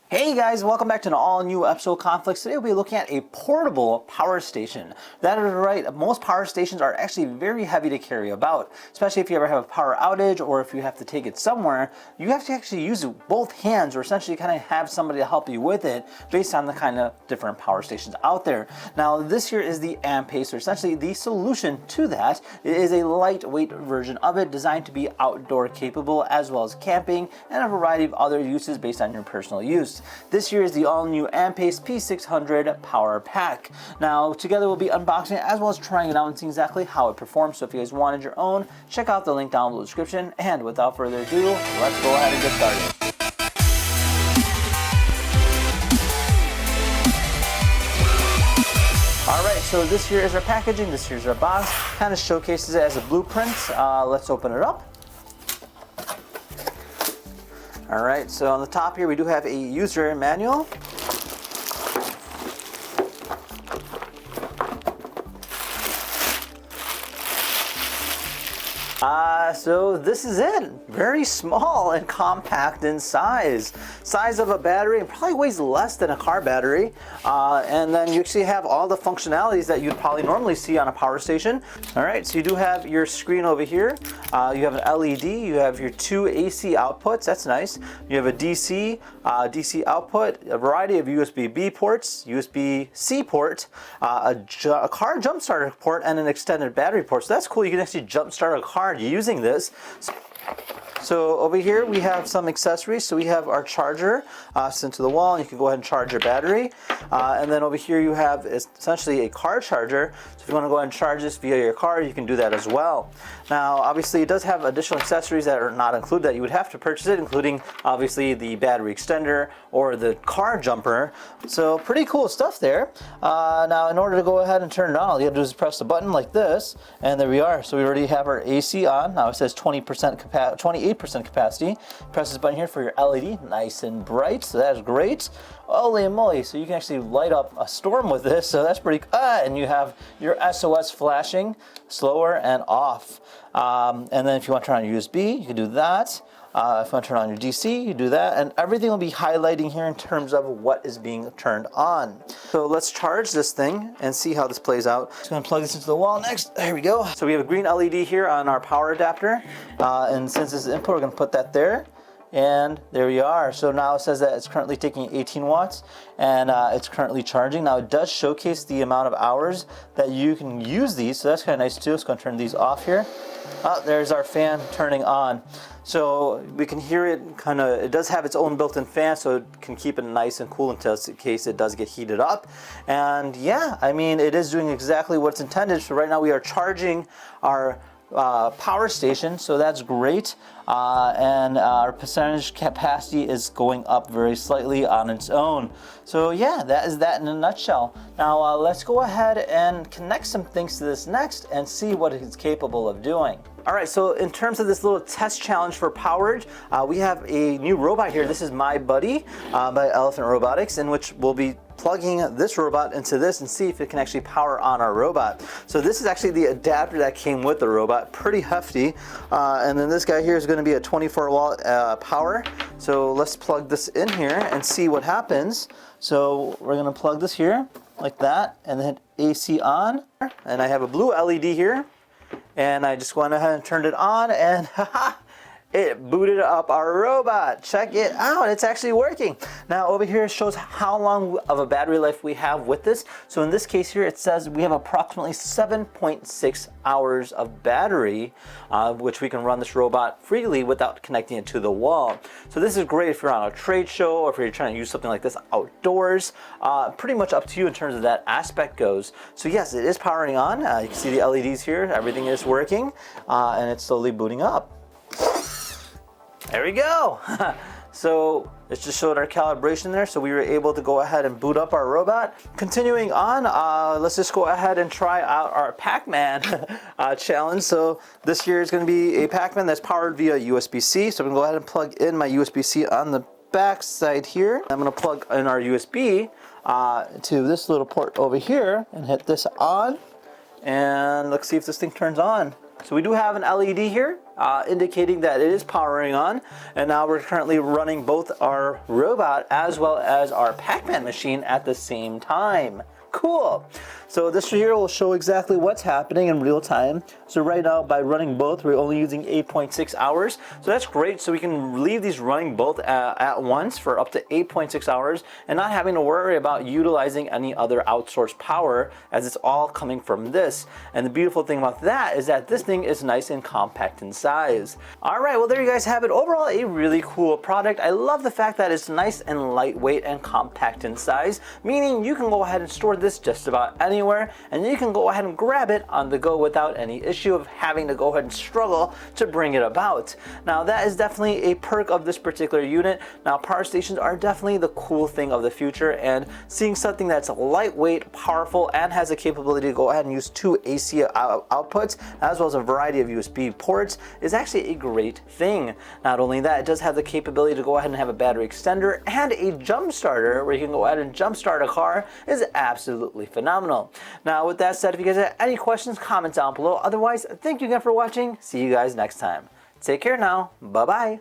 Hey guys, welcome back to an all-new episode of Conflicts. Today we'll be looking at a portable power station. That is right, most power stations are actually very heavy to carry about, especially if you ever have a power outage or if you have to take it somewhere. You have to actually use both hands or essentially kind of have somebody to help you with it based on the kind of different power stations out there. Now this here is the Ampace, or essentially the solution to that. It is a lightweight version of it designed to be outdoor capable as well as camping and a variety of other uses based on your personal use. This here is the all-new Ampace P600 Power Pack. Now, together we'll be unboxing it as well as trying it out and seeing exactly how it performs. So if you guys wanted your own, check out the link down below the description. And without further ado, let's go ahead and get started. Alright, so this here is our packaging, this here's our box. Kind of showcases it as a blueprint. Let's open it up. Alright, so on the top here we do have a user manual. So this is it. Very small and compact in size. Size of a battery, and probably weighs less than a car battery. And then you actually have all the functionalities that you'd probably normally see on a power station. Alright, so you do have your screen over here. You have an LED, you have your two AC outputs, that's nice. You have a DC output, a variety of USB-B ports, USB-C port, a car jump starter port, and an extended battery port. So that's cool, you can actually jump start a car using this. So over here we have some accessories. So we have our charger sent to the wall, and you can go ahead and charge your battery. And then over here you have essentially a car charger. So if you want to go ahead and charge this via your car, you can do that as well. Now obviously it does have additional accessories that are not included that you would have to purchase it, including obviously the battery extender or the car jumper. So pretty cool stuff there. Now in order to go ahead and turn it on, all you have to do is press the button like this, and there we are. So we already have our AC on. Now it says 28% capacity. Press this button here for your LED, nice and bright, so that's great. Holy moly, so you can actually light up a storm with this, so that's pretty and you have your SOS flashing, slower and off. And then if you want to turn on your USB, you can do that. If you want to turn on your DC, you do that, and everything will be highlighting here in terms of what is being turned on. So let's charge this thing and see how this plays out. Just going to plug this into the wall next. There we go. So we have a green LED here on our power adapter, and since this is input, we're going to put that there. And there we are. So now it says that it's currently taking 18 watts and it's currently charging. Now it does showcase the amount of hours that you can use these, so that's kind of nice too. It's going to turn these off here. Oh, there's our fan turning on. So we can hear it it does have its own built-in fan, so it can keep it nice and cool in case it does get heated up. And yeah, I mean, it is doing exactly what it's intended. So right now we are charging our power station, so that's great. And our percentage capacity is going up very slightly on its own. So yeah, that is that in a nutshell. Now let's go ahead and connect some things to this next and see what it's capable of doing. Alright, so in terms of this little test challenge for Powered, we have a new robot here. This is My Buddy by Elephant Robotics, in which we'll be plugging this robot into this and see if it can actually power on our robot. So this is actually the adapter that came with the robot, pretty hefty. And then this guy here is going to be a 24 watt power. So let's plug this in here and see what happens. So we're going to plug this here like that and then hit AC on. And I have a blue LED here. And I just went ahead and turned it on, and it booted up our robot. Check it out, it's actually working. Now over here it shows how long of a battery life we have with this. So in this case here it says we have approximately 7.6 hours of battery, which we can run this robot freely without connecting it to the wall. So this is great if you're on a trade show or if you're trying to use something like this outdoors. Pretty much up to you in terms of that aspect goes. So yes, it is powering on. You can see the LEDs here, everything is working, and it's slowly booting up. There we go. So it just showed our calibration there, so we were able to go ahead and boot up our robot. Continuing on, let's just go ahead and try out our Pac-Man challenge. So this here is going to be a Pac-Man that's powered via USB-C. So I'm going to go ahead and plug in my USB-C on the back side here. I'm going to plug in our USB to this little port over here and hit this on. And let's see if this thing turns on. So we do have an LED here. indicating that it is powering on. And now we're currently running both our robot as well as our Pac-Man machine at the same time. Cool. So this here will show exactly what's happening in real time. So right now, by running both, we're only using 8.6 hours. So that's great. So we can leave these running both at once for up to 8.6 hours and not having to worry about utilizing any other outsourced power, as it's all coming from this. And the beautiful thing about that is that this thing is nice and compact in size. All right, well, there you guys have it. Overall, a really cool product. I love the fact that it's nice and lightweight and compact in size, meaning you can go ahead and store this just about anywhere, and you can go ahead and grab it on the go without any issue of having to go ahead and struggle to bring it about. Now that is definitely a perk of this particular unit. Now power stations are definitely the cool thing of the future, and seeing something that's lightweight, powerful, and has the capability to go ahead and use 2 AC outputs as well as a variety of USB ports is actually a great thing. Not only that, it does have the capability to go ahead and have a battery extender and a jump starter where you can go ahead and jump start a car. Is absolutely phenomenal. Now with that said, if you guys have any questions, comment down below. Otherwise, thank you again for watching. See you guys next time. Take care now. Bye bye.